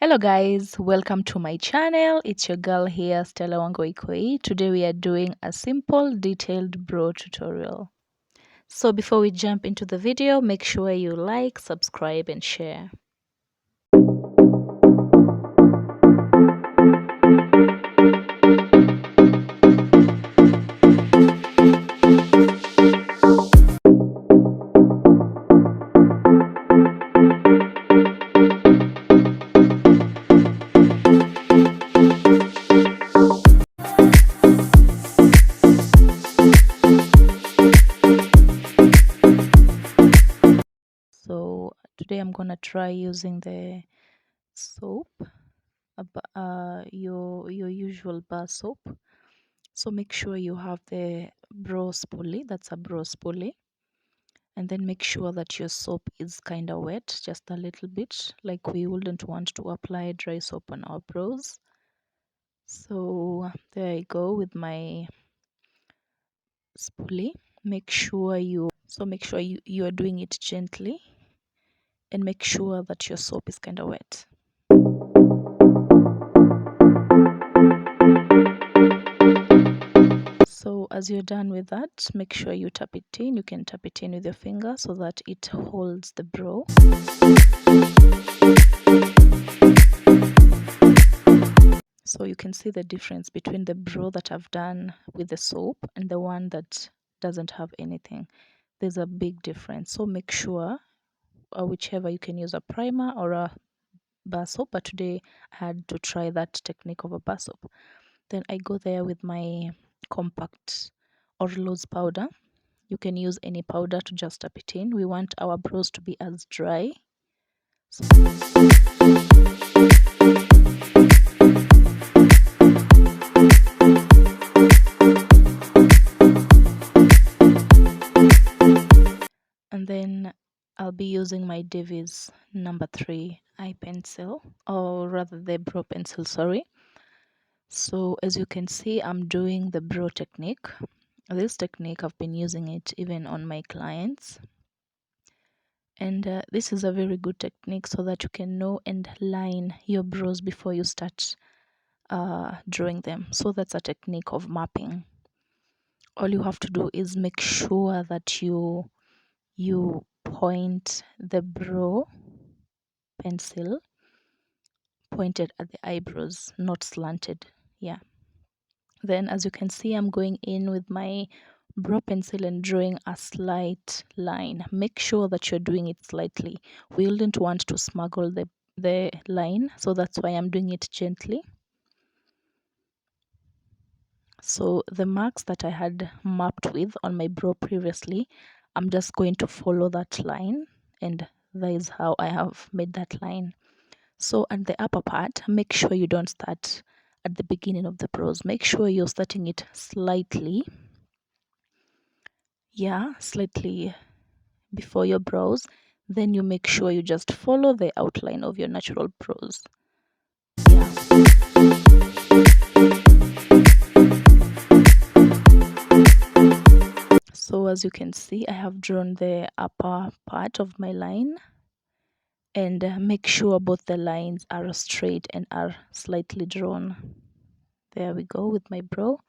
Hello guys, welcome to my channel. It's your girl here, Stella Wangoikoi. Today we are doing a simple detailed brow tutorial. So before we jump into the video, make sure you like, subscribe and share. So today I'm gonna try using the soap, your usual bar soap. So make sure you have the brow spoolie, that's a brow spoolie, and then make sure that your soap is kind of wet, just a little bit, like we wouldn't want to apply dry soap on our brows. So there I go with my spoolie. Make sure you are doing it gently, and make sure that your soap is kind of wet. So as you're done with that, make sure you tap it in. You can tap it in with your finger so that it holds the brow. So you can see the difference between the brow that I've done with the soap and the one that doesn't have anything. There's a big difference. So make sure, whichever, you can use a primer or a bar soap, but today I had to try that technique of a bar soap. Then I go there with my compact or loose powder. You can use any powder to just tap it in. We want our brows to be as dry. And then I'll be using my Davies number 3 eye pencil, or rather the brow pencil, sorry. So as you can see, I'm doing the brow technique. This technique, I've been using it even on my clients. And this is a very good technique so that you can know and line your brows before you start drawing them. So that's a technique of mapping. All you have to do is make sure that you point the brow pencil pointed at the eyebrows, not slanted. Yeah. Then as you can see, I'm going in with my brow pencil and drawing a slight line. Make sure that you're doing it slightly. We wouldn't want to smuggle the line, so that's why I'm doing it gently. So the marks that I had mapped with on my brow previously, I'm just going to follow that line, and that is how I have made that line. So at the upper part, make sure you don't start at the beginning of the brows. Make sure you're starting it slightly. Yeah, slightly before your brows. Then you make sure you just follow the outline of your natural brows. Yeah. So as you can see, I have drawn the upper part of my line, and make sure both the lines are straight and are slightly drawn. There we go with my brow.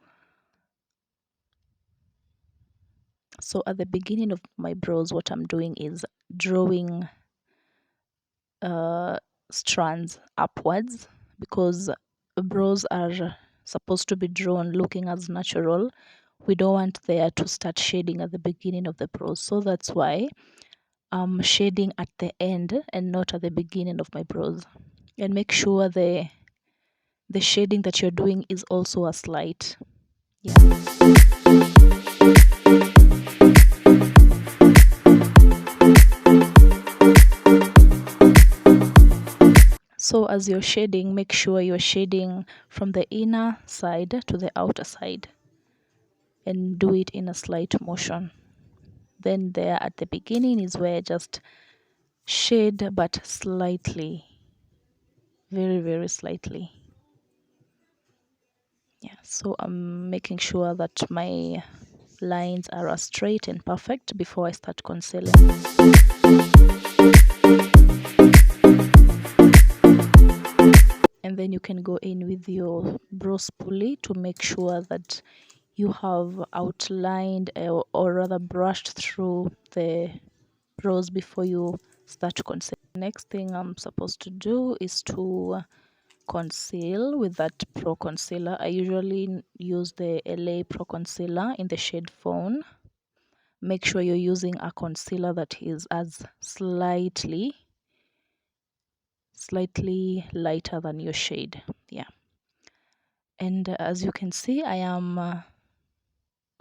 So at the beginning of my brows, what I'm doing is drawing strands upwards, because brows are supposed to be drawn looking as natural. We don't want there to start shading at the beginning of the brows, so that's why I'm shading at the end and not at the beginning of my brows. And make sure the shading that you're doing is also a slight. Yeah. So as you're shading, make sure you're shading from the inner side to the outer side, and do it in a slight motion. Then there at the beginning is where just shade, but slightly, very, very slightly. Yeah, so I'm making sure that my lines are straight and perfect before I start concealing. And then you can go in with your brow spoolie to make sure that you have outlined or rather brushed through the brows before you start to conceal. Next thing I'm supposed to do is to conceal with that Pro Concealer. I usually use the LA Pro Concealer in the shade Fawn. Make sure you're using a concealer that is as slightly lighter than your shade. Yeah. And as you can see, I am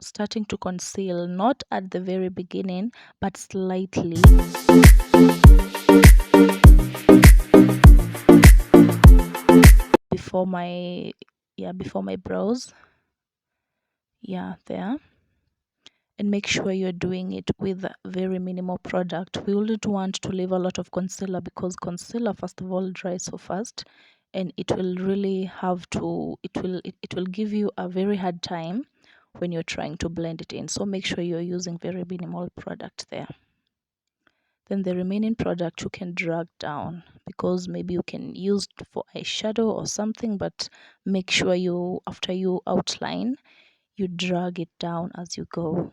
starting to conceal, not at the very beginning, but slightly. Before my brows. Yeah, there. And make sure you're doing it with very minimal product. We wouldn't want to leave a lot of concealer because concealer first of all dries so fast, and it will really have to it will give you a very hard time when you're trying to blend it in. So make sure you're using very minimal product there. Then the remaining product you can drag down, because maybe you can use it for eyeshadow or something, but make sure you, after you outline, you drag it down as you go.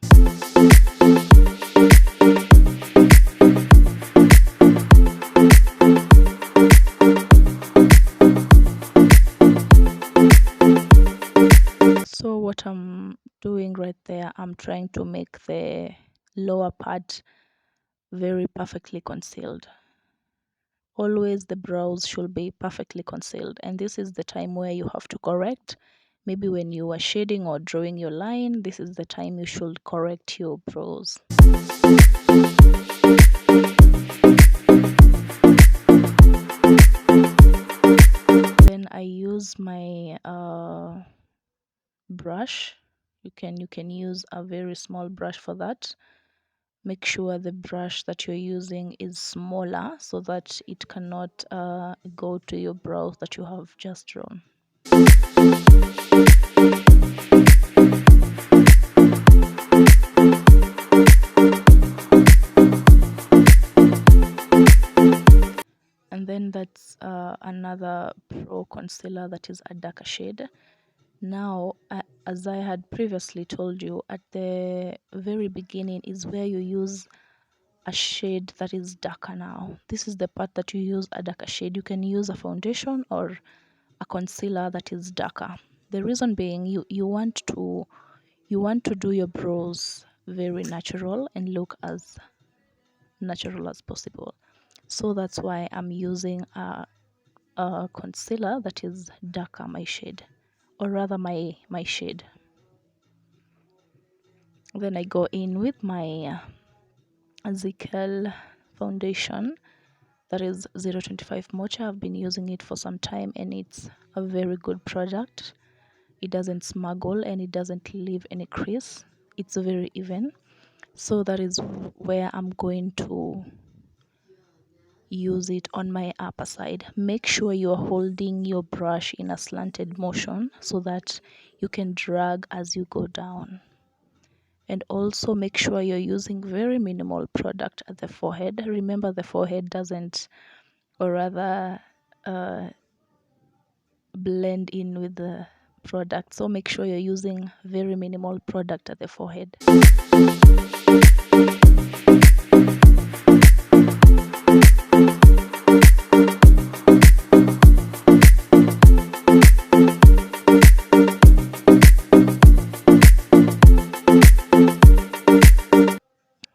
So what I'm doing right there, I'm trying to make the lower part very perfectly concealed. Always the brows should be perfectly concealed, and this is the time where you have to correct. Maybe when you are shading or drawing your line, this is the time you should correct your brows. Then I use my brush. You can use a very small brush for that. Make sure the brush that you're using is smaller so that it cannot go to your brows that you have just drawn. And then that's another Pro Concealer that is a darker shade. Now, as I had previously told you, at the very beginning is where you use a shade that is darker. Now this is the part that you use a darker shade. You can use a foundation or a concealer that is darker. The reason being, you want to do your brows very natural and look as natural as possible. So that's why I'm using a concealer that is darker, my shade, or rather my shade. Then I go in with my Zikel foundation, that is 025 Mocha. I've been using it for some time and it's a very good product. It doesn't smuggle and it doesn't leave any crease. It's very even. So that is where I'm going to use it on my upper side. Make sure you're holding your brush in a slanted motion so that you can drag as you go down. And also make sure you're using very minimal product at the forehead. Remember, the forehead doesn't, or rather blend in with the product, so make sure you're using very minimal product at the forehead.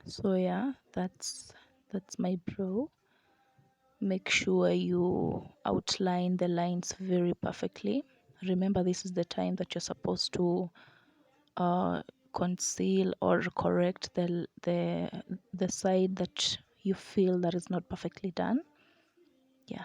So yeah, that's my brow. Make sure you outline the lines very perfectly. Remember, this is the time that you're supposed to conceal or correct the side that you feel that is not perfectly done. Yeah.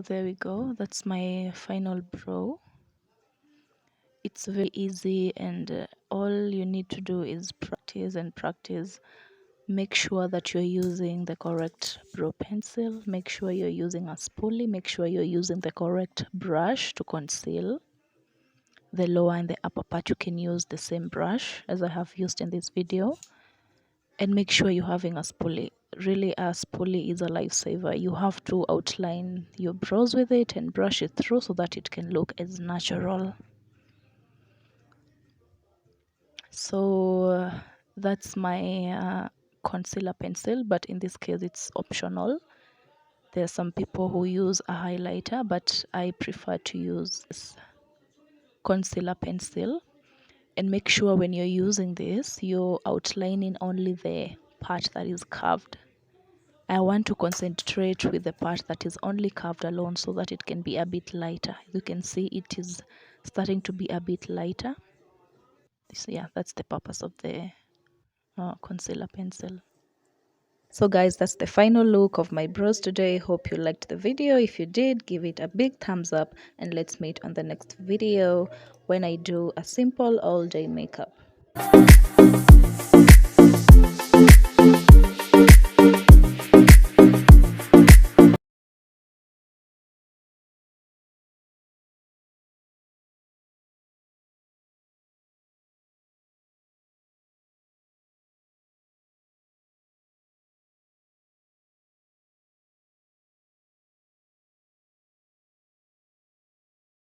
So there we go, that's my final brow. It's very easy, and all you need to do is practice and practice. Make sure that you're using the correct brow pencil, make sure you're using a spoolie, make sure you're using the correct brush to conceal the lower and the upper part. You can use the same brush as I have used in this video, and make sure you're having a spoolie. Really, a spoolie is a lifesaver. You have to outline your brows with it and brush it through so that it can look as natural. So that's my concealer pencil, but in this case it's optional. There are some people who use a highlighter, but I prefer to use this concealer pencil. And make sure when you're using this, you're outlining only the part that is curved. I want to concentrate with the part that is only curved alone so that it can be a bit lighter. You can see it is starting to be a bit lighter. So yeah, that's the purpose of the concealer pencil. So guys, that's the final look of my brows today. Hope you liked the video. If you did, give it a big thumbs up, and let's meet on the next video when I do a simple all day makeup.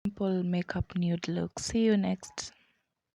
Simple makeup nude look. See you next.